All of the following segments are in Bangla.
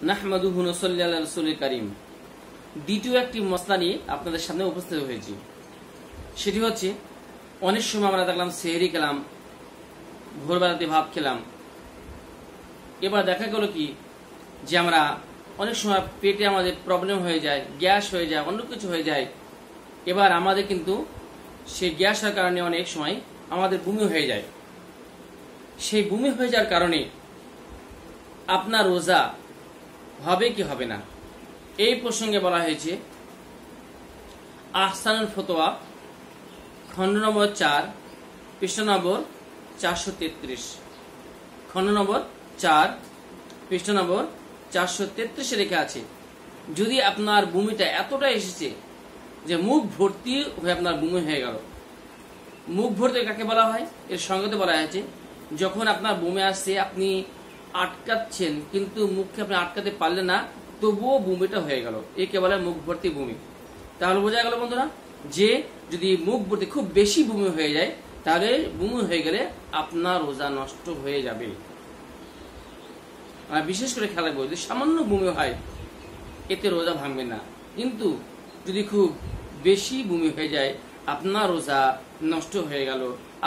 নাহমাদুহু ওয়া নুসাল্লি আলা রাসূলিল কারীম। দ্বিতীয় একটি মসলা নিয়ে আপনাদের সামনে উপস্থিত হয়েছি। সেটি হচ্ছে, অনেক সময় আমরা দেখলাম সেহরি খেলাম, ভোরবেলাতে ভাত খেলাম, এবার দেখা গেল কি যে আমরা অনেক সময় পেটে আমাদের প্রবলেম হয়ে যায়, গ্যাস হয়ে যায়, অন্য কিছু হয়ে যায়। এবার আমাদের কিন্তু সেই গ্যাসের কারণে অনেক সময় আমাদের বমি হয়ে যায়। সেই বমি হয়ে যাওয়ার কারণে আপনার রোজা হবে কি হবে না, এই প্রসঙ্গে বলা হয়েছে আহসানুল ফতোয়া খণ্ড নম্বর 4 পৃষ্ঠা নম্বর 433, খণ্ড নম্বর 4 পৃষ্ঠা নম্বর 433 লেখা আছে, যদি আপনার বমিটা এতটা এসেছে যে মুখ ভর্তি হয়ে আপনার বমি হয়ে গেল। মুখ ভর্তি কাকে বলা হয়? এর সঙ্গে বলা হয়েছে, যখন আপনার বমি আসছে আপনি আটকাচ্ছেন কিন্তু মুখকে আপনি আটকাতে পারলেন না, তবুও বমিটা হয়ে গেল, একে বলে মুখ ভর্তি বমি। তাহলে বোঝা গেল বন্ধুরা, যে যদি মুখ ভর্তি খুব বেশি বমি হয়ে যায়, তাহলে বমি হয়ে গেলে আপনার রোজা নষ্ট হয়ে যাবে। বিশেষ করে খেলা বই, যদি সামান্য বমি হয় এতে রোজা ভাঙবে না, কিন্তু যদি খুব বেশি বমি হয়ে যায় আপনার রোজা নষ্ট হয়ে গেল।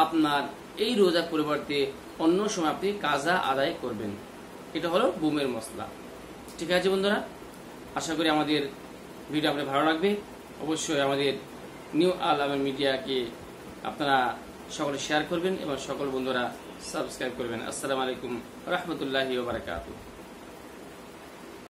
আপনার এই রোজার পরিবর্তে অন্য সময় আপনি কাজা আদায় করবেন। এটা হলো বমির মশলা। ঠিক আছে বন্ধুরা, আশা করি আমাদের ভিডিও আপনার ভালো লাগবে। অবশ্যই আমাদের নিউ আল আমিন মিডিয়াকে আপনারা সকলে শেয়ার করবেন এবং সকল বন্ধুরা সাবস্ক্রাইব করবেন। আসসালামু আলাইকুম ওয়া রাহমাতুল্লাহি ওয়া বারাকাতুহু।